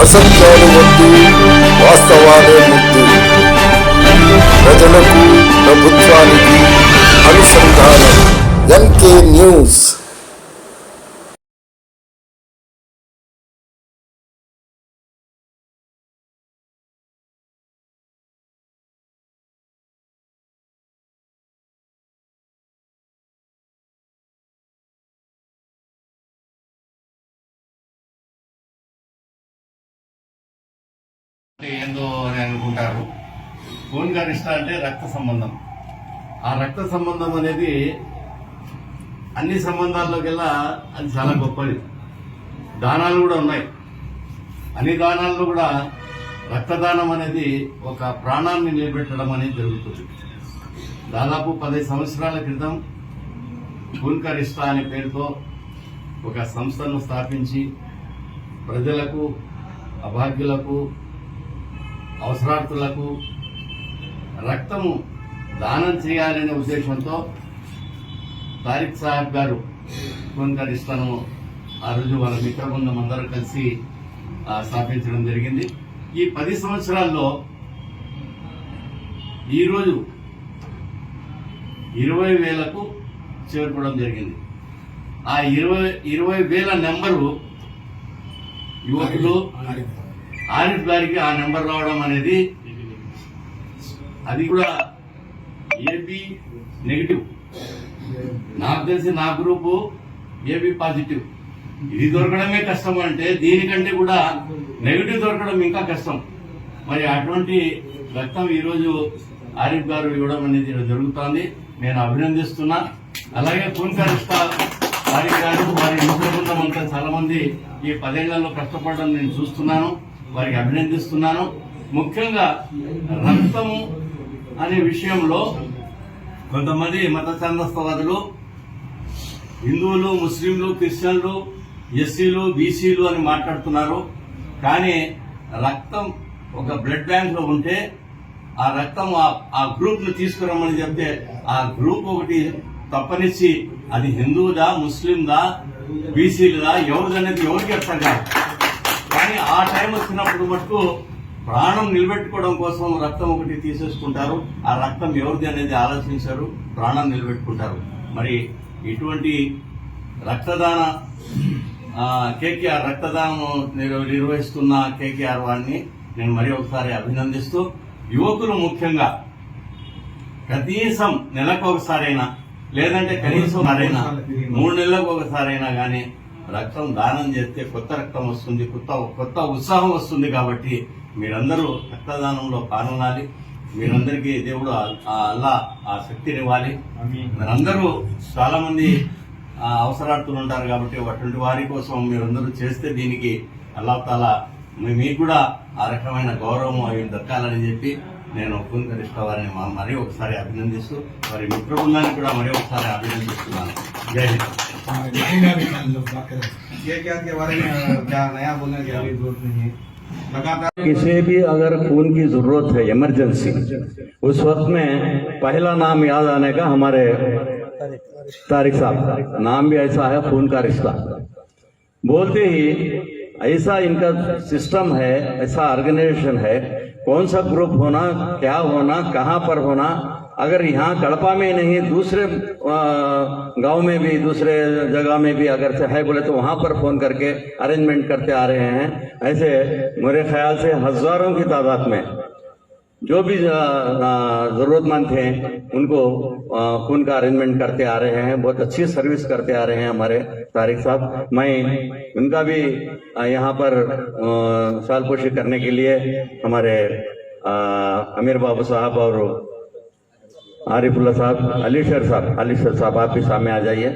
అసత్యాలు వద్దు, వాస్తవాలే ముద్దు. ప్రజలకు ప్రభుత్వానికి అనుసంధానం. NK news. ఏందో అని అనుకుంటారు. ఖూన్ కా రిష్తా అంటే రక్త సంబంధం. ఆ రక్త సంబంధం అనేది అన్ని సంబంధాల్లోకెల్లా అది చాలా గొప్పది. దానాలు కూడా ఉన్నాయి. అన్ని దానాల్లో కూడా రక్తదానం అనేది ఒక ప్రాణాన్ని నిలబెట్టడం అనేది జరుగుతుంది. దాదాపు 10 సంవత్సరాల క్రితం ఖూన్ కా రిష్తా అనే పేరుతో ఒక సంస్థను స్థాపించి ప్రజలకు, అభాగ్యులకు, అవసరార్థులకు రక్తము దానం చేయాలనే ఉద్దేశంతో తారిక్ సాహెబ్ గారు ఖూన్ కా రిష్తాను ఆ రోజు వాళ్ళ మిత్ర బృందం అందరూ కలిసి స్థాపించడం జరిగింది. ఈ 10 సంవత్సరాల్లో ఈరోజు 20,000కు చేరుకోవడం జరిగింది. ఆ 20,000 నెంబరు యువకులు ఆరిఫ్ గారికి ఆ నెంబర్ రావడం అనేది అది కూడా ఏబీ నెగిటివ్. నాకు తెలిసి నా గ్రూపు ఏబీ పాజిటివ్. ఇది దొరకడమే కష్టం అంటే దీనికంటే కూడా నెగిటివ్ దొరకడం ఇంకా కష్టం. మరి అటువంటి రక్తం ఈరోజు ఆరిఫ్ గారు ఇవ్వడం అనేది జరుగుతోంది. నేను అభినందిస్తున్నా. అలాగే ఖూన్ కా రిష్తా ఆరిఫ్ గారు వారి మిత్ర బృందం అంతా చాలా మంది ఈ 10 ఏళ్లలో కష్టపడడం నేను చూస్తున్నాను. వారికి అభినందిస్తున్నాను. ముఖ్యంగా రక్తము అనే విషయంలో కొంతమంది మత ఛందస్థవాదులు హిందువులు, ముస్లింలు, క్రిస్టియన్లు, ఎస్సీలు, బీసీలు అని మాట్లాడుతున్నారు. కానీ రక్తం ఒక బ్లడ్ బ్యాంక్ లో ఉంటే ఆ రక్తం ఆ గ్రూప్ ను తీసుకురమ్మని చెప్తే ఆ గ్రూప్ ఒకటి తప్పనిచ్చి అది హిందువుదా, ముస్లిందా, బీసీలదా, ఎవరిదనేది ఎవరికి అర్థం కాదు. కానీ ఆ టైం వచ్చినప్పుడు మటుకు ప్రాణం నిలబెట్టుకోవడం కోసం రక్తం ఒకటి తీసేసుకుంటారు. ఆ రక్తం ఎవరిది అనేది ఆలోచించారు, ప్రాణం నిలబెట్టుకుంటారు. మరి ఇటువంటి రక్తదాన కేకేఆర్ రక్తదానం నిర్వహిస్తున్న కేకేఆర్ వారిని నేను మరి ఒకసారి అభినందిస్తూ, యువకులు ముఖ్యంగా కనీసం నెలకు ఒకసారైనా లేదంటే కనీసం 3 నెలలకు ఒకసారైనా కానీ రక్తం దానం చేస్తే కొత్త రక్తం వస్తుంది, కొత్త ఉత్సాహం వస్తుంది. కాబట్టి మీరందరూ రక్తదానంలో పాల్గొనాలి. మీరందరికీ దేవుడు అల్లా ఆ శక్తినివ్వాలి. మీరందరూ చాలా మంది అవసరార్థులు ఉంటారు కాబట్టి అటువంటి వారి కోసం మీరందరూ చేస్తే దీనికి అల్లా తాలా మీకు కూడా ఆ రకమైన గౌరవం అవి దక్కాలని చెప్పి నేను ఖూన్ కా రిష్తా వారిని మరీ ఒకసారి అభినందిస్తూ వారి మిత్ర బృందాన్ని కూడా మరీ ఒకసారి అభినందిస్తున్నాను. జై హింద్. किसी भी अगर खून की जरूरत है इमरजेंसी, उस वक्त में पहला नाम याद आने का हमारे तारिक साहब, नाम भी ऐसा है खून का रिश्ता। बोलते ही ऐसा इनका सिस्टम है, ऐसा ऑर्गेनाइजेशन है, कौन सा ग्रुप होना, क्या होना, कहाँ पर होना, अगर यहाँ कड़पा में नहीं दूसरे गांव में भी दूसरे जगह में भी अगर से है बोले तो वहां पर फोन करके अरेंजमेंट करते आ रहे हैं। ऐसे मेरे ख्याल से हजारों की तादाद में जो भी जरूरतमंद थे उनको खून का अरेंजमेंट करते आ रहे हैं। बहुत अच्छी सर्विस करते आ रहे हैं हमारे तारिक साहब। मैं उनका भी यहाँ पर सालपोशी करने के लिए हमारे अमीर बाबू साहब और आरिफुल्ला साहब, अली शेर साहब, आप भी सामने आ जाइए।